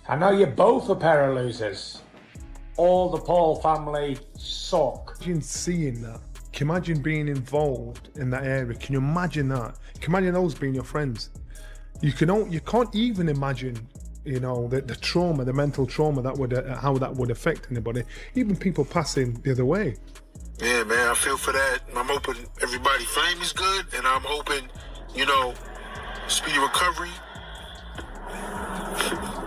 I know you both a pair of losers. All the Paul family suck. Imagine seeing that. Can you imagine being involved in that area? Can you imagine that? Can you imagine those being your friends? You can't even imagine, you know, the trauma, the mental trauma that would, how that would affect anybody. Even people passing the other way. Yeah, man, I feel for that. I'm hoping everybody's fame is good, and I'm hoping, you know, speedy recovery.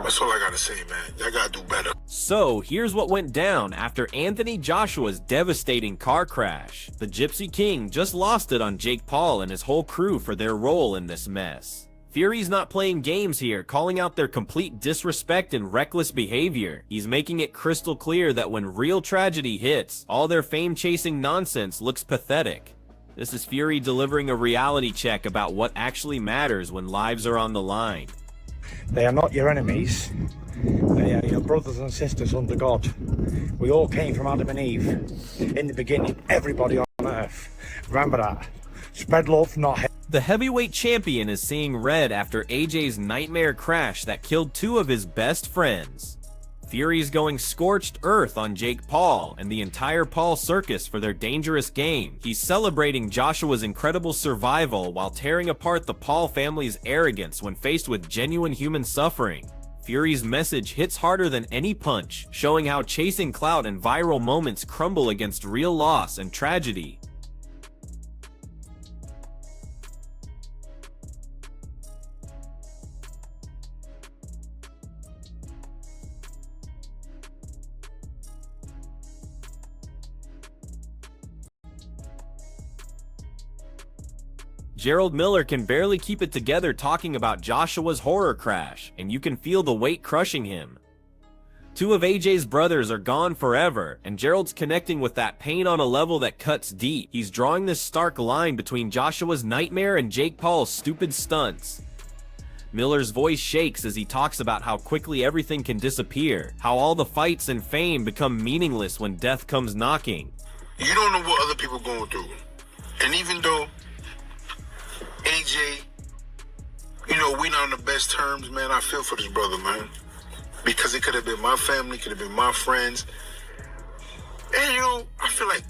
That's all I gotta say, man. I gotta do better. So, here's what went down after Anthony Joshua's devastating car crash. The Gypsy King just lost it on Jake Paul and his whole crew for their role in this mess. Fury's not playing games here, calling out their complete disrespect and reckless behavior. He's making it crystal clear that when real tragedy hits, all their fame-chasing nonsense looks pathetic. This is Fury delivering a reality check about what actually matters when lives are on the line. They are not your enemies. They are your brothers and sisters under God. We all came from Adam and Eve. In the beginning, everybody on earth. Remember that. Spread love, not hate. The heavyweight champion is seeing red after AJ's nightmare crash that killed two of his best friends. Fury's going scorched earth on Jake Paul and the entire Paul circus for their dangerous game. He's celebrating Joshua's incredible survival while tearing apart the Paul family's arrogance when faced with genuine human suffering. Fury's message hits harder than any punch, showing how chasing clout and viral moments crumble against real loss and tragedy. Gerald Miller can barely keep it together talking about Joshua's horror crash, and you can feel the weight crushing him. Two of AJ's brothers are gone forever, and Gerald's connecting with that pain on a level that cuts deep. He's drawing this stark line between Joshua's nightmare and Jake Paul's stupid stunts. Miller's voice shakes as he talks about how quickly everything can disappear, how all the fights and fame become meaningless when death comes knocking. You don't know what other people are going through. And even though AJ, you know, we not on the best terms, man, I feel for this brother, man. Because it could have been my family, could have been my friends. And, you know, I feel like,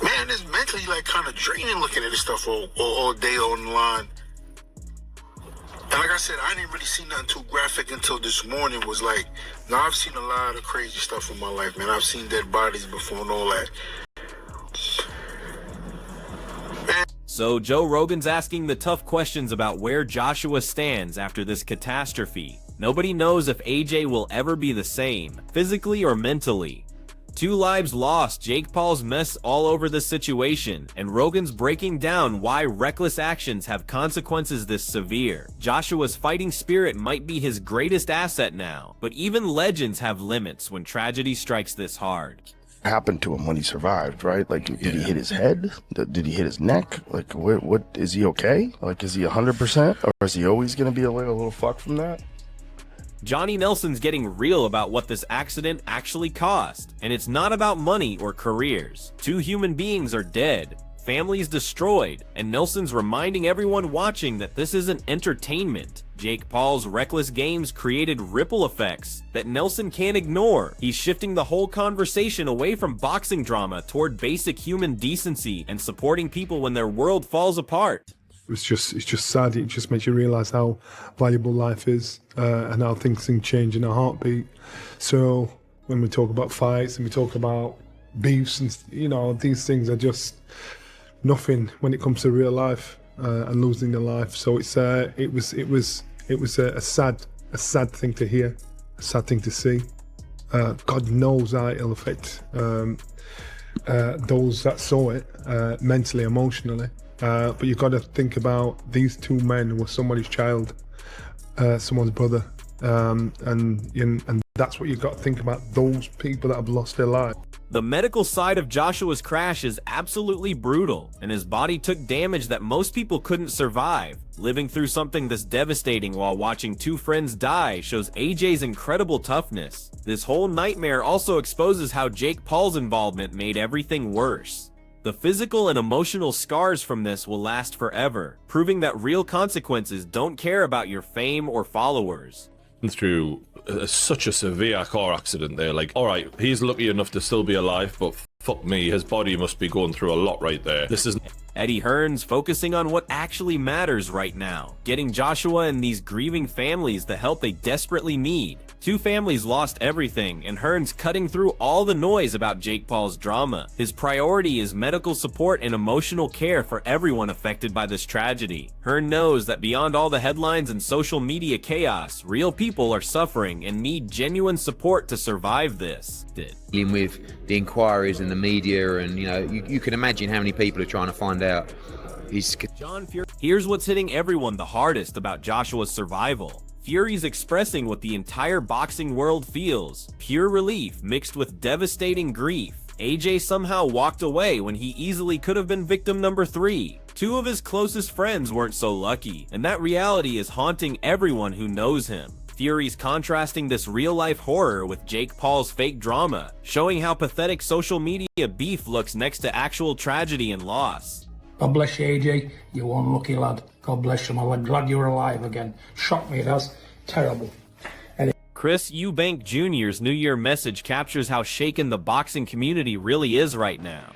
man, it's mentally, like, kind of draining looking at this stuff all day online. And like I said, I didn't really see nothing too graphic until this morning. Was like, now I've seen a lot of crazy stuff in my life, man. I've seen dead bodies before and all that. So Joe Rogan's asking the tough questions about where Joshua stands after this catastrophe. Nobody knows if AJ will ever be the same, physically or mentally. Two lives lost, Jake Paul's mess all over the situation, and Rogan's breaking down why reckless actions have consequences this severe. Joshua's fighting spirit might be his greatest asset now, but even legends have limits when tragedy strikes this hard. Happened to him when he survived, right? Like, did he hit his head? Did he hit his neck? Like, what is he okay? Like, is he 100%? Or is he always gonna be a little fucked from that? Johnny Nelson's getting real about what this accident actually cost, and it's not about money or careers. Two human beings are dead, families destroyed, and Nelson's reminding everyone watching that this isn't entertainment. Jake Paul's reckless games created ripple effects that Nelson can't ignore. He's shifting the whole conversation away from boxing drama toward basic human decency and supporting people when their world falls apart. It's just sad. It just makes you realise how valuable life is and how things can change in a heartbeat. So when we talk about fights and we talk about beefs and, you know, these things are just nothing when it comes to real life and losing your life. So it was a sad thing to hear, a sad thing to see. God knows how it'll affect those that saw it mentally, emotionally. But you've got to think about these two men were somebody's child, someone's brother, and that's what you've got to think about, those people that have lost their life. The medical side of Joshua's crash is absolutely brutal, and his body took damage that most people couldn't survive. Living through something this devastating while watching two friends die shows AJ's incredible toughness. This whole nightmare also exposes how Jake Paul's involvement made everything worse. The physical and emotional scars from this will last forever, proving that real consequences don't care about your fame or followers. through such a severe car accident there. Like, all right, he's lucky enough to still be alive, but fuck me, his body must be going through a lot right there. This is Eddie Hearn's focusing on what actually matters right now, getting Joshua and these grieving families the help they desperately need. Two families lost everything, and Hearn's cutting through all the noise about Jake Paul's drama. His priority is medical support and emotional care for everyone affected by this tragedy. Hearn knows that beyond all the headlines and social media chaos, real people are suffering and need genuine support to survive this. Dealing with the inquiries and the media, and you can imagine how many people are trying to find out. Here's what's hitting everyone the hardest about Joshua's survival. Fury's expressing what the entire boxing world feels, pure relief mixed with devastating grief. AJ somehow walked away when he easily could have been victim number 3. Two of his closest friends weren't so lucky, and that reality is haunting everyone who knows him. Fury's contrasting this real-life horror with Jake Paul's fake drama, showing how pathetic social media beef looks next to actual tragedy and loss. God bless you, AJ. You one lucky lad. God bless you, my lad. Glad you're alive again. Shocked me, it has. Terrible. Chris Eubank Jr.'s New Year message captures how shaken the boxing community really is right now.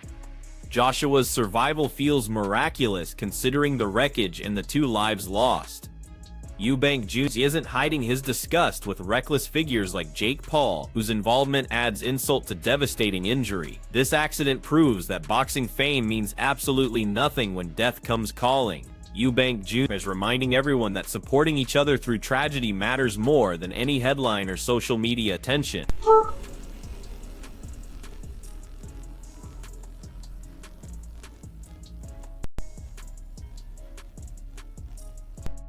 Joshua's survival feels miraculous considering the wreckage and the 2 lives lost. Eubank Jr. isn't hiding his disgust with reckless figures like Jake Paul, whose involvement adds insult to devastating injury. This accident proves that boxing fame means absolutely nothing when death comes calling. Eubank Jr. is reminding everyone that supporting each other through tragedy matters more than any headline or social media attention.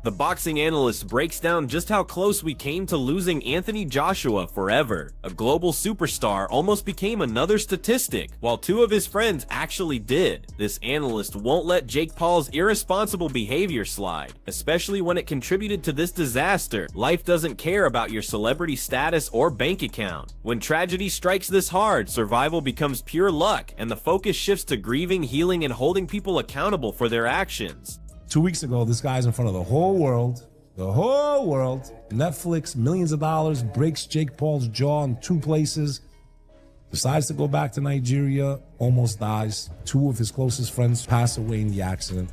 The boxing analyst breaks down just how close we came to losing Anthony Joshua forever. A global superstar almost became another statistic, while 2 of his friends actually did. This analyst won't let Jake Paul's irresponsible behavior slide, especially when it contributed to this disaster. Life doesn't care about your celebrity status or bank account. When tragedy strikes this hard, survival becomes pure luck, and the focus shifts to grieving, healing, and holding people accountable for their actions. 2 weeks ago, this guy's in front of the whole world. Netflix, millions of dollars, breaks Jake Paul's jaw in 2 places. Decides to go back to Nigeria, almost dies. 2 of his closest friends pass away in the accident.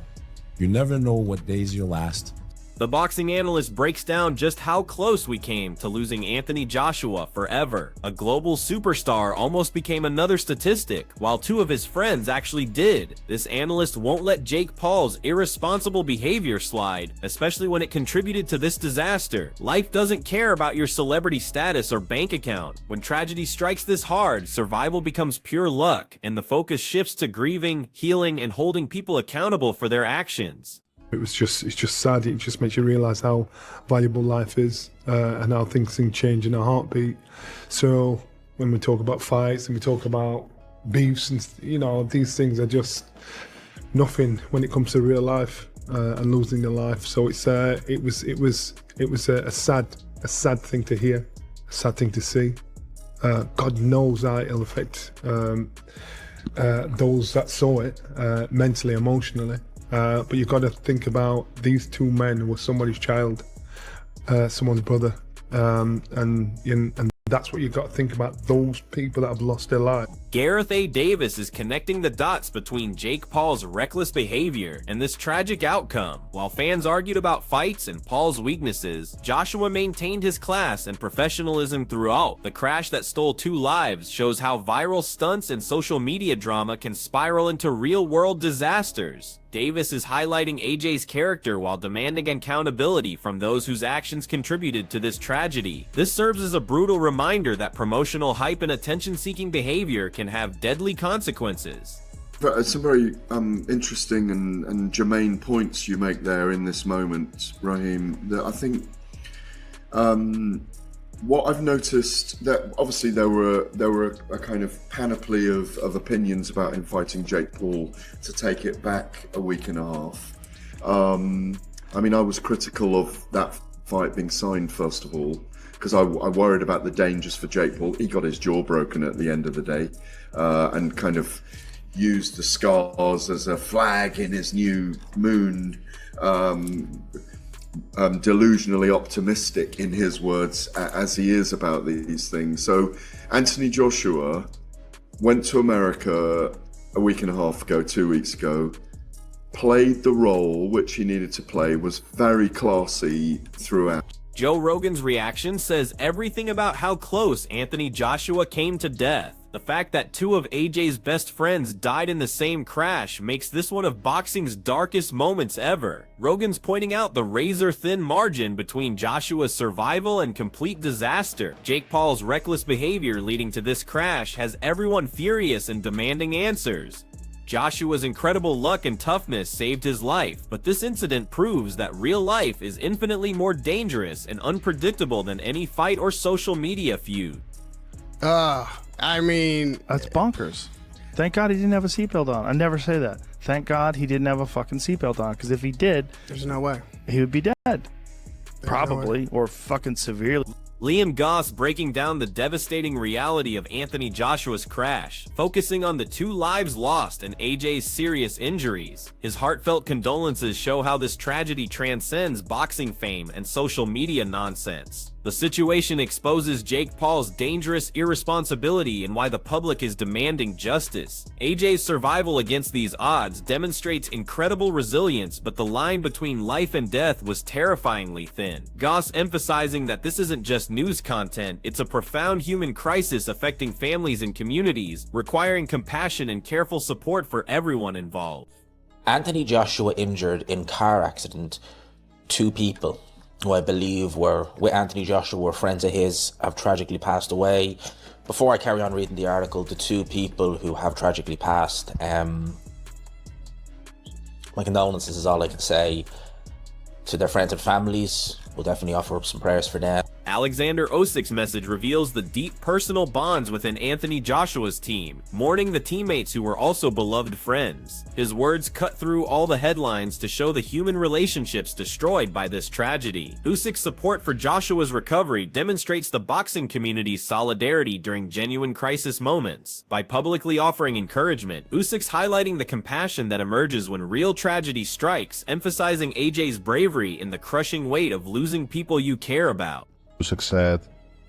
You never know what days your last. The boxing analyst breaks down just how close we came to losing Anthony Joshua forever. A global superstar almost became another statistic, while 2 of his friends actually did. This analyst won't let Jake Paul's irresponsible behavior slide, especially when it contributed to this disaster. Life doesn't care about your celebrity status or bank account. When tragedy strikes this hard, survival becomes pure luck, and the focus shifts to grieving, healing, and holding people accountable for their actions. It's just sad. It just makes you realise how valuable life is and how things can change in a heartbeat. So when we talk about fights and we talk about beefs and these things are just nothing when it comes to real life and losing your life. So it was a sad thing to hear, a sad thing to see. God knows how it'll affect those that saw it mentally, emotionally. But you've got to think about these 2 men who were somebody's child, someone's brother, and that's what you've got to think about, those people that have lost their life. Gareth A. Davis is connecting the dots between Jake Paul's reckless behavior and this tragic outcome. While fans argued about fights and Paul's weaknesses, Joshua maintained his class and professionalism throughout. The crash that stole 2 lives shows how viral stunts and social media drama can spiral into real-world disasters. Davis is highlighting AJ's character while demanding accountability from those whose actions contributed to this tragedy. This serves as a brutal reminder that promotional hype and attention-seeking behavior can have deadly consequences. Some very interesting and germane points you make there in this moment, Raheem. That I think what I've noticed, that obviously there were a kind of panoply of opinions about him fighting Jake Paul, to take it back a week and a half. I mean, I was critical of that fight being signed, first of all, because I worried about the dangers for Jake Paul. He got his jaw broken at the end of the day, and kind of used the scars as a flag in his new moon delusionally optimistic, in his words, as he is about these things. So Anthony Joshua went to America a week and a half ago, 2 weeks ago, played the role which he needed to play, was very classy throughout. Joe Rogan's reaction says everything about how close Anthony Joshua came to death. The fact that two of AJ's best friends died in the same crash makes this one of boxing's darkest moments ever. Rogan's pointing out the razor-thin margin between Joshua's survival and complete disaster. Jake Paul's reckless behavior leading to this crash has everyone furious and demanding answers. Joshua's incredible luck and toughness saved his life, but this incident proves that real life is infinitely more dangerous and unpredictable than any fight or social media feud. I mean, that's bonkers. Thank God he didn't have a seatbelt on. I never say that. Thank God he didn't have a fucking seatbelt on, because if he did, there's no way he would be dead. Probably, or fucking severely. Liam Goss breaking down the devastating reality of Anthony Joshua's crash, focusing on the 2 lives lost and AJ's serious injuries. His heartfelt condolences show how this tragedy transcends boxing fame and social media nonsense. The situation exposes Jake Paul's dangerous irresponsibility and why the public is demanding justice. AJ's survival against these odds demonstrates incredible resilience, but the line between life and death was terrifyingly thin. Goss emphasizing that this isn't just news content, it's a profound human crisis affecting families and communities, requiring compassion and careful support for everyone involved. Anthony Joshua injured in car accident. 2 people who I believe were with Anthony Joshua were friends of his have tragically passed away. Before I carry on reading the article, the 2 people who have tragically passed, my condolences is all I can say to their friends and families. We'll definitely offer up some prayers for them. Alexander Usyk's message reveals the deep personal bonds within Anthony Joshua's team, mourning the teammates who were also beloved friends. His words cut through all the headlines to show the human relationships destroyed by this tragedy. Usyk's support for Joshua's recovery demonstrates the boxing community's solidarity during genuine crisis moments. By publicly offering encouragement, Usyk's highlighting the compassion that emerges when real tragedy strikes, emphasizing AJ's bravery in the crushing weight of losing people you care about. Usyk said,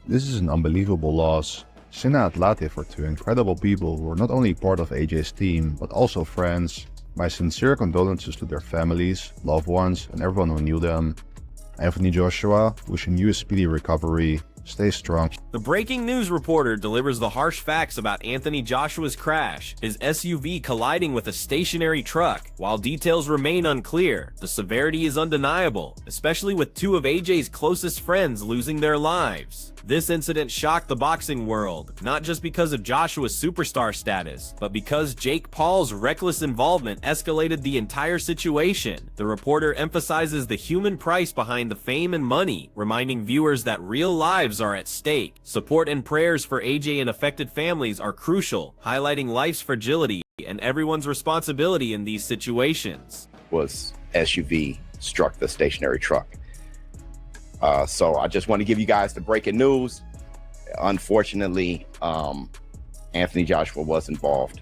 "This is an unbelievable loss. Sinna atlate for 2 incredible people who were not only part of AJ's team, but also friends. My sincere condolences to their families, loved ones, and everyone who knew them. Anthony Joshua, wishing you a speedy recovery. Stay strong." The breaking news reporter delivers the harsh facts about Anthony Joshua's crash, his SUV colliding with a stationary truck. While details remain unclear, the severity is undeniable, especially with 2 of AJ's closest friends losing their lives. This incident shocked the boxing world, not just because of Joshua's superstar status, but because Jake Paul's reckless involvement escalated the entire situation. The reporter emphasizes the human price behind the fame and money, reminding viewers that real lives are at stake. Support and prayers for AJ and affected families are crucial, highlighting life's fragility and everyone's responsibility in these situations. Was SUV struck the stationary truck. So I just want to give you guys the breaking news. Unfortunately, Anthony Joshua was involved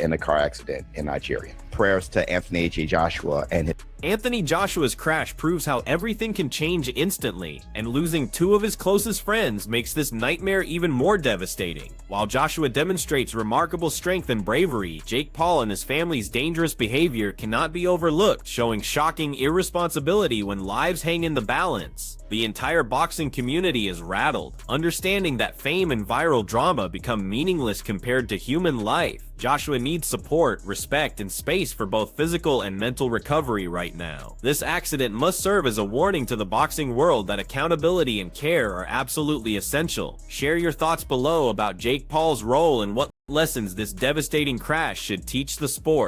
in a car accident in Nigeria. Prayers to Anthony A.J. Joshua and his... Anthony Joshua's crash proves how everything can change instantly, and losing 2 of his closest friends makes this nightmare even more devastating. While Joshua demonstrates remarkable strength and bravery, Jake Paul and his family's dangerous behavior cannot be overlooked, showing shocking irresponsibility when lives hang in the balance. The entire boxing community is rattled, understanding that fame and viral drama become meaningless compared to human life. Joshua needs support, respect, and space for both physical and mental recovery right now. This accident must serve as a warning to the boxing world that accountability and care are absolutely essential. Share your thoughts below about Jake Paul's role and what lessons this devastating crash should teach the sport.